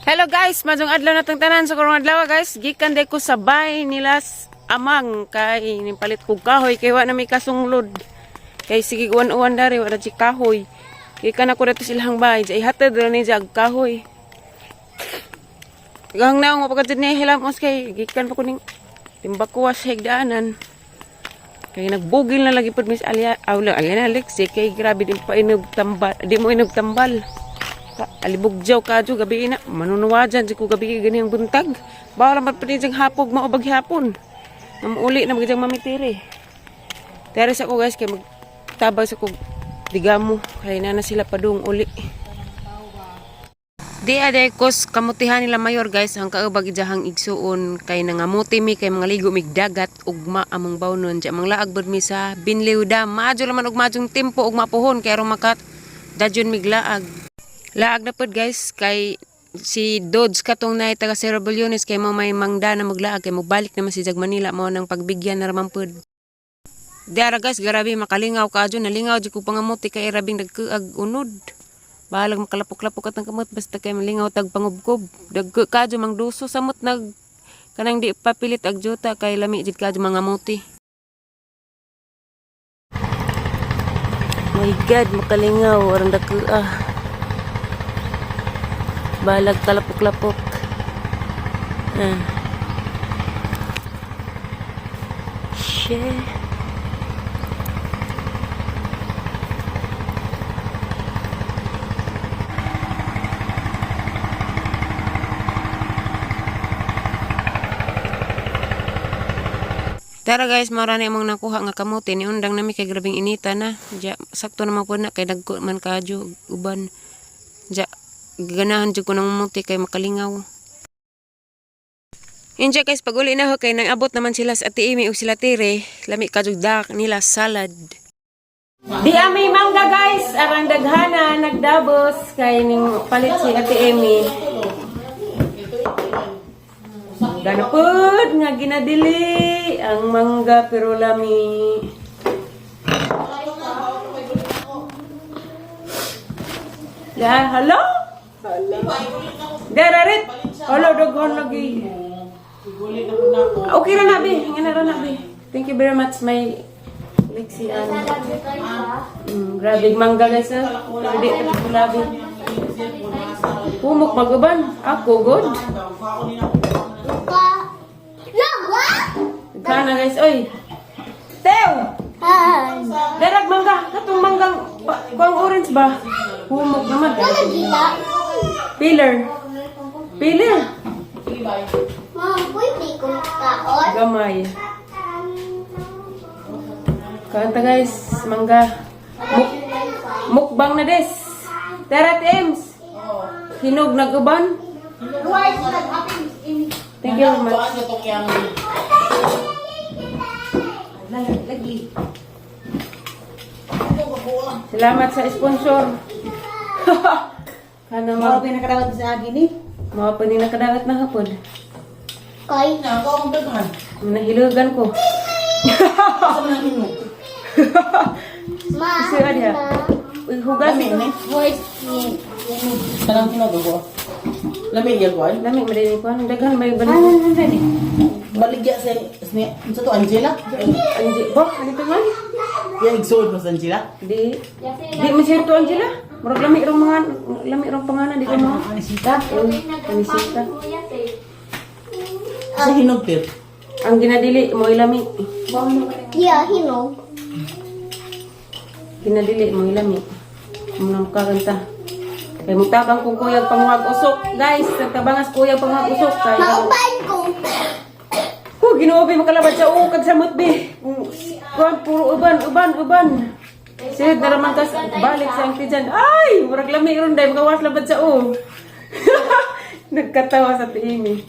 Hello guys, madong adlaw na tong tanan sa karong adlaw guys. Gikan day ko sa bahay nila amang kay nipalit kog kahoy kay wa na may kasunglod. Kay sige uwan-uwan dari wala si kahoy. Gikan ako dito silang bahay, jay hatad ra ni jag kahoy. Gang naong mapagad ni hilamos kay gikan pa ko ning timbakwa sa higdaanan. Kay nagbugil na lagi pud Miss Alia, awla alya Alex kay grabe din pa inog tambal, di mo inog tambal. Alibugjaw ka jo gabi na manunuwajan di ko gabi ganiyang buntag bawal man pud jang hapog mao baghapon namuuli na magyang mamitiri teres ako guys kay magtabag sa kog digamo kay na sila padung uli di aday kos kamutihan nila mayor guys ang kaubag ijahang igsuon kay nangamuti mi kay mga ligo mig dagat ugma among bawnon di amang laag bud mi sa Binliw Dam maadyo laman og majong tempo ug mapuhon kay aron makat dadyon mig laag. Laag na pod guys kay si Dodge katong nay taga Cerro Bulyones kay mo may mangda na maglaag kay mo balik naman si Jag Manila mo nang pagbigyan na raman pod. Diara guys garabi makalingaw ka adyo nalingaw di ko pangamuti kay rabing nagkuag unod. Bahalag makalapok-lapok at ang kamot basta kay malingaw tag pangubkob. Dagko ka adyo mang duso samot nag kanang di papilit agjuta kay lami jid ka adyo mangamuti. My God makalingaw arang dagko balag kalapok-lapok. Shit. Tara guys, marani among nakuha nga kamote ni undang nami kay grabing inita na. Ja sakto naman po na kay dagko man kadyo uban. Ja ganahan jud ko nang muti kay makalingaw. Inja guys pag-uli na ho kay nang abot naman sila sa Ate Amy ug sila Tire, lami ka jud dak nila salad. Di ami mangga guys, arang daghana nagdabos kay ning palit si Ate Amy. Ganapod nga ginadili ang mangga pero lami. Ya, hello? Dararit. Hello, dogon lagi. Okay ra na bi, ngana ra na bi. Thank you very much my Lexi grabe mangga guys ha. Hindi ko labi. Pumok magaban. Ako good. Kana guys, oy. Tew. Darag mangga, katong manggang kuang orange ba? Humok naman. Pillar. Pillar. Mom, pwede ko kaon? Gamay. Kanta guys, mangga. Mukbang na des. Tara Tems. Hinog na guban. Thank you very much. Salamat sa sponsor. Kana Mga pinakadawat sa agin eh. mga paninakadagat na hapon. Kay? Na, ako ang daghan. Nahilugan ko. Asa man ang hinog? Ma, Kasi ano? Uy, hugas. voice niya. Kanang hinog ako. Lamig yan ko ay. Lamig marinig ko. Ang daghan may Ano balik. na rin? Baligya sa to Angela. Anji, bok, halito man. Yan igsuod mo sa Angela. Di masyado Angela. Murag lami rong pangalan di ko mo. Anisita. Anisita. Sa hinog tir. Ang ginadili mo ilami. Yeah, hinog. Ginadili mo ilami. Muna makakanta. Kay mutabang kong kuyag panguhag usok. Guys, nagtabangas kuyag panguhag usok. Kay Mauban ko. Ginoo bi makalabad sa ukag sa mutbi. Kuan puro uban. Sid na raman kas balik sa angti dyan. Ay, murag lami ron day makawas labad sa Nagkatawa sa tiimi.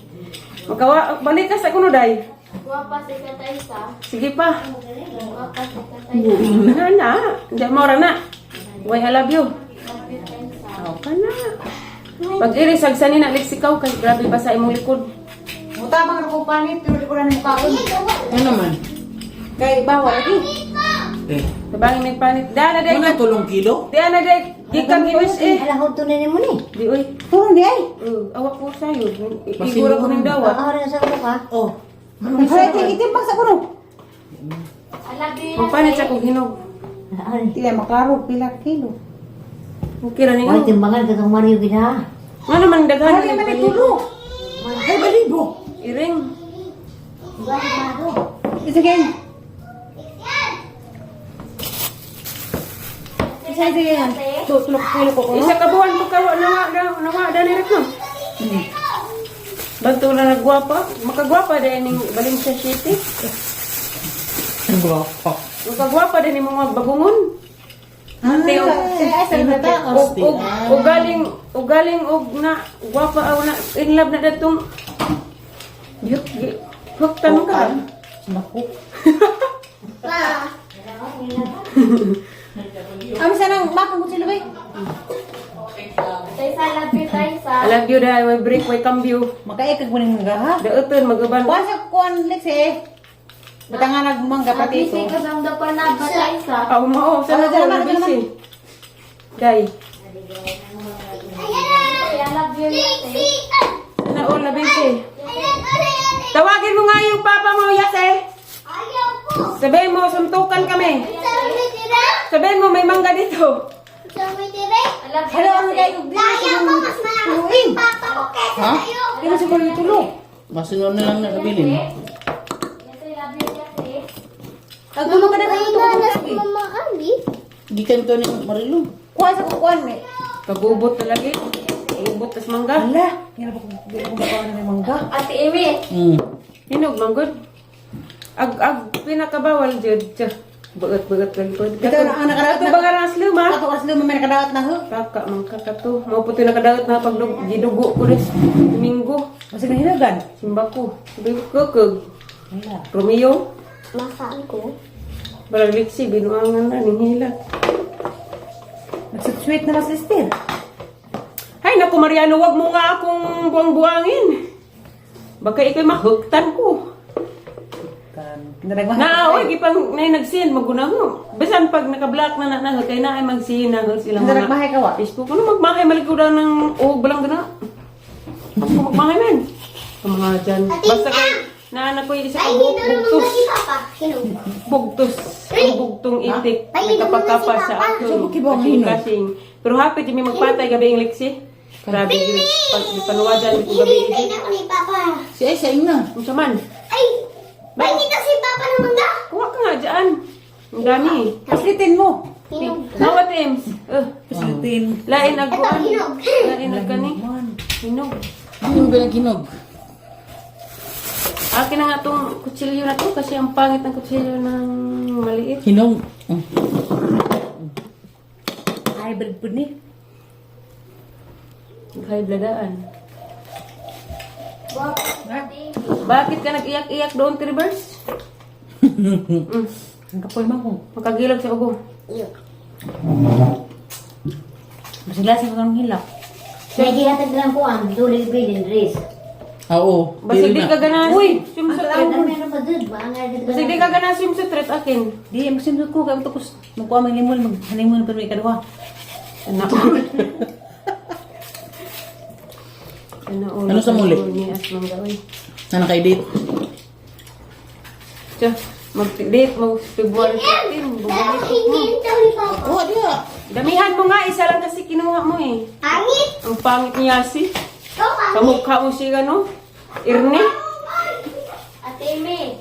Balik ka sa kuno day. Guwapa si Kataysa. Sige pa. Guwapa si Kataysa. Na. Hindi mo ra na. Why I love you. Aw ka na. Pag-iri sagsani na leksikaw kay grabe ba sa imong likod. Muta mga ko panit pero di ko na kaon. Ano naman? Kay bawal lagi. Eh. Tabangin may panit. Dana day. Ano tulong kilo? Dana day. Gikan USA. Alahod to na mo ni. Di oy. Turun di ay. Awak ko sayo. Igura ko ng dawat. Ako rin sa ka. Oh. Ay, itimbang sa kuno. Magpanit sa kong hinog. Tila maklaro pila kilo. Okay ra Ay, ninyo. timbangan ka kang Mario gina. Nga naman daghan. Ay, man itulo. Ay, balibo. Iring. Isa game. Isa yan. Tulok kilo ko Isa ka buwan mo kawa nawa dali rek no. Bantu na nagwapa. Makagwapa din ning Valencia City. Ang guwapo. Makagwapa din ning mga bagungon. Ate ugaling og na gwapa aw na in love na datong yuk huktan ka. Naku. Ang sanang makang mo sila bay. Taysa, love you, Taysa. I love you dai way break way cambio. Makaikag mo ning mga ha. Daoton magaban. Wasa kuan Lex eh. Batangan nagmangga pati Busy ito. ka bang dapat na ba, Taysa? Aw mao sa Ano, na dyan naman. busy. Dai. I love you, Yate. Na all na busy. Tawagin mo nga yung papa mo, Yase. Ayaw po. Sabihin mo, suntukan kami. Sabi dire. Sabihin mo, may mangga dito. Sabi dire. I love you, Hello, ano Yate. kayo? Kaya mo, mas maraming Tuwing. papa ko kesa Ha? sa'yo. Di mo siguro itulog. Masunod na lang nakabilin. Yate, I love you, Yate. Agulong ka na kayo ito. Mama Abi. Gikan to ni Marilu. Kuha sa kukuan eh. Kagubot talaga. Kagubot tas mangga. Ala, yan pa kung kukuha na ng mangga. Ate Emi. Hinog, manggod. Ag pinakabawal jud. Bagat lagi po. Ito na ang nakadaot Ito na. ba nga nga slum ha? Ato kas lumen may nakadaot na ho. Kaka, mangkakato. Mau puti nakadaot na pag gidugo ko rin. Domingo. Masig na hinagan. Simba ko. Sabi ko, kukog. Ala. Romeo. Masaan ko? Barang liksi, binuangan na, nihila. Nagsut-sweet na mas sister. Ay, naku Mariano, wag mo nga akong buwang-buwangin. Baka ikay mahuktan ko. Pinaragmahan. Naaway, ipang nagsin, maguna mo. Bisan pag naka-block na nahod, kaya na ay magsin na silang Pinaragmahay ka wa. Facebook. Ano magmahay, malikudan ng balang gana. Ako magmahay man. Ang mga dyan. Basta kay, naanak ko yung isa Ay, ka hindi na naman bugtos. si Papa. Hinog. Bugtos. Ang bugtong itik. Ay, Nagkapagkapa hindi sa naman si akin. Papa. Subuki ba ang hinog? Kasing. Pero hapit yung may magpatay gabi yung liksi. Grabe yun. Panuwadan ko gabi Hinihintay yung na ako ni Papa. Si ay sa ina. Ang saman. Ay! Ay, dito si Papa ng mangga. Kuha ka nga dyan. Ang dami. Paslitin mo. Hinog. Nawa, Tims. Paslitin. Lain Ito, nagkuhan. hinog. Lain nagkani. Hinog. Ano ba naghinog? Akin na nga itong kutsilyo na to kasi ang pangit ng kutsilyo ng maliit. Hinog. Hybrid po ni. High bladaan. Wow. Bakit ka nag-iyak-iyak doon, Trivers? Ang kapoy mo ko. Makagilag sa ugo. Masilasin ko ng hilap. Lagi natin lang po ang tuloy bilin, Riz. Oo. Basta di ka gana Uy! swimsuit. Meron pa dun ba? Basta di ka gana swimsuit akin. Di, magsimsut ko. Kaya tapos magkuha may limon. Mag-honeymoon pero may kaduha. Ano sa muli? Ni Asmang gawin. Sana kay date. Tiyo, mag-date mo February 14. Bubalik ako. Hinihintay ni Papa. Oo, diya. Damihan mo nga, isa lang kasi kinuha mo eh. Angit! Ang pangit niya si. Ito, angit! Kamukha mo siya, no? Irne. Ate Emi,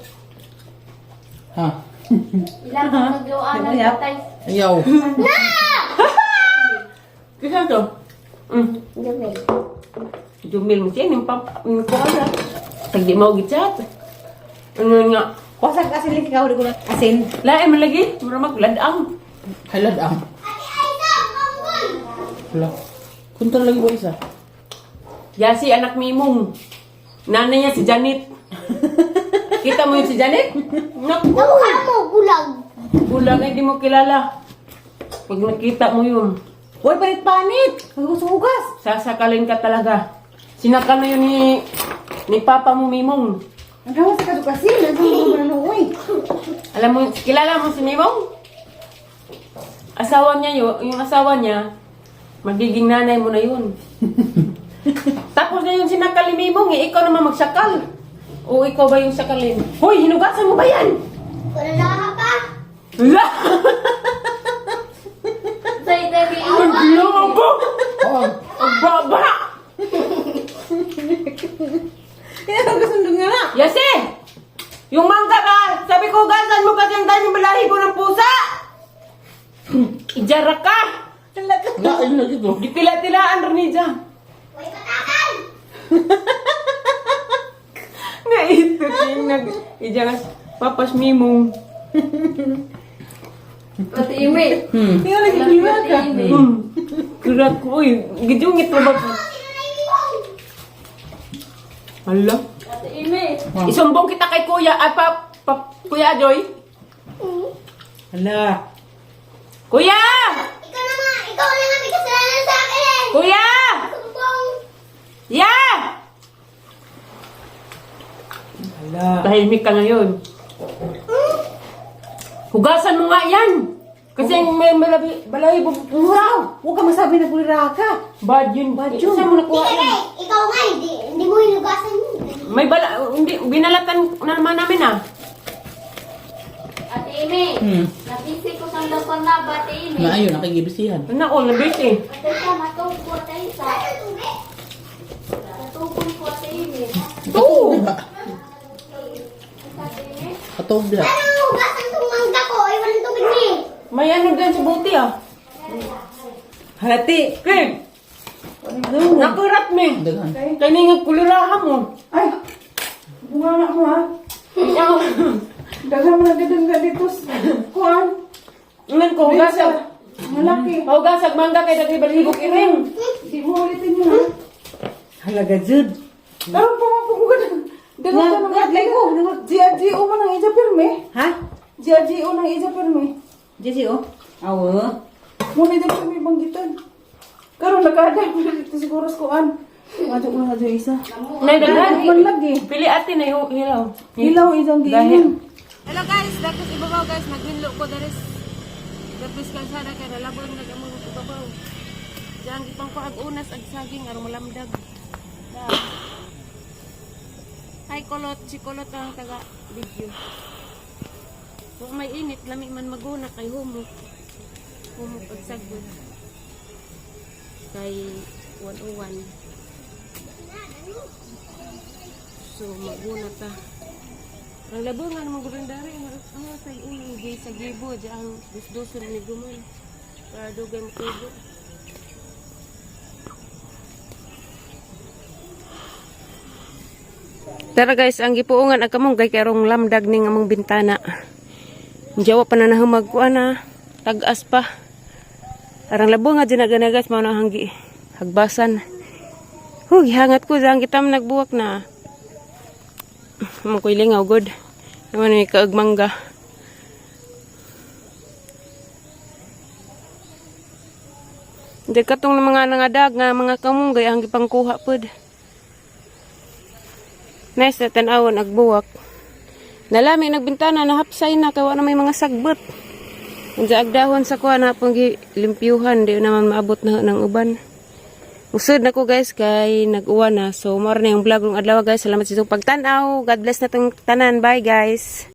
Ha? ilang magluan ng Yap. tatay. Ayaw. Kisa to? Jumel. Jumil mo siya, yung pala. Pag di mo gichat. Ano nga? Kuha sa asin lang ikaw. Di ko na asin. Lae man lagi, mura magladang. Halad ang. Wala. Kunta lagi ba isa? Yasi anak mimong. Nanay niya si Janet. Kita mo yun si Janet? Naku! Kamukha mo, bulag. Bulag ay di mo kilala. Pag nakita mo yun, Uy, panit-panit. Hugas. sasakalin ka talaga. Sinakal na yun ni Papa mo mimong. Ang gawa sa kasukasin. Ang gawa mo na uy. Alam mo, kilala mo si Mimong? Asawa niya yun, yung asawa niya, Magiging nanay mo na yun. Tapos na yung sinakalimi mo, ikaw naman magsakal. O ikaw ba yung sakalin? Hoy, hinugasan mo ba yan? Wala pa. La! Say, Debbie. Ang lobo! Oo. Ang baba! Yan ang gusto nga na. Yase! Yung mangga ka! Sabi ko, gasan mo kasi ang daming balahibo ng pusa! Ijara ka! Wala, ayun na dito. Ditila-tilaan rin niya. May patakan. Nga ito, tinag... Ijara, papas mimong. Pati imi. Hindi ka nagkikilwa ka. Kurat ko, uy. Gijungit na ba? Hala. Pati imi. Isumbong kita kay Kuya at Kuya Joy. Hala. Kuya! Ikaw na nga may kasalanan sa akin. Kuya! Sumbong. Ya! Hala. Tahimik ka ngayon. Hugasan mo nga yan. Kasi may balahibo puraw. Huwag ka masabi na bulira ka. Bad yun, bad yun. Saan mo nakuha Hindi, yan? ikaw nga, hindi mo hinugasan yun. May hindi, binalatan na naman namin ah. Ate Imi, nabisi ko sa lokon na ba, Ate Imi? Na ayun, nakikibisihan. Nako, nabit eh. Ate ka, matubo tayo sa... Natubon ko, Ate Imi. Oo. Ate Imi? Patobla. Ano hugasan itong mangga ko? Ay, walang tubig ni. May ano dyan sa buti ah. Halati. Kid! Nakurat me. Daghan. Kaningag kulirahan mo. Ay, bunga nga mo ha. Daghan mo na dito dito. Kuhan. Ngan ko, hugasag. Malaki. Hugasag mangga kay dagay balibog iring. Di mo ulitin yun ha. Halaga, Jud. Pero pumapugod. Daghan ka mga ko. GRGO man ang ija pirme. Ha? GRGO ng ija pirme. Jesse, oh. Awa. Muna ija pirme banggitan. Karon nagkada mo dito siguro sa kuan. Madyo mo na isa. Nay daghan. Man lagi. Pili ate na hilaw. Ilaw isang Dahil. giin. Hello guys, dapat ibabaw guys, naghinlo ko daris. Dapat kalsada kay nalabon nagamon ko ibabaw. Diyan gipang ko ag unas ag saging aron malamdag. Da. Hi Kolot, si Kolot ang taga video. Kung may init, lami man maguna kay humok. Humok ag sagod. Kay 101. So maguna ta. Ang labungan ng mga gurindari, ang sa unang gay sa gibo, dyan ang dusduson ni Guman. Para dugay mo kubo. Tara guys, ang gipuungan ang kamong gay karong lamdag ning among bintana. Jawa pa na nahumag ko na, tag-as pa. Arang labungan dyan na guys, mao na hanggi hagbasan. Huy, hangat ko dyan kitam nagbuwak na. Makoy lingaw good. Naman may kaagmangga. Hindi katong ng mga nangadag nga mga kamunggay ang gipangkuha pod. Nice na tanawon agbuwak. Nalami nagbintana nahapsay na kay wala may mga sagbot. Unsa agdahon sa kuha na pang limpyuhan di naman maabot na ng uban. Usod na ko guys kay nag-uwan na. So, mara na yung vlog ng adlaw guys. Salamat sa inyong pagtanaw. God bless na tong tanan. Bye guys.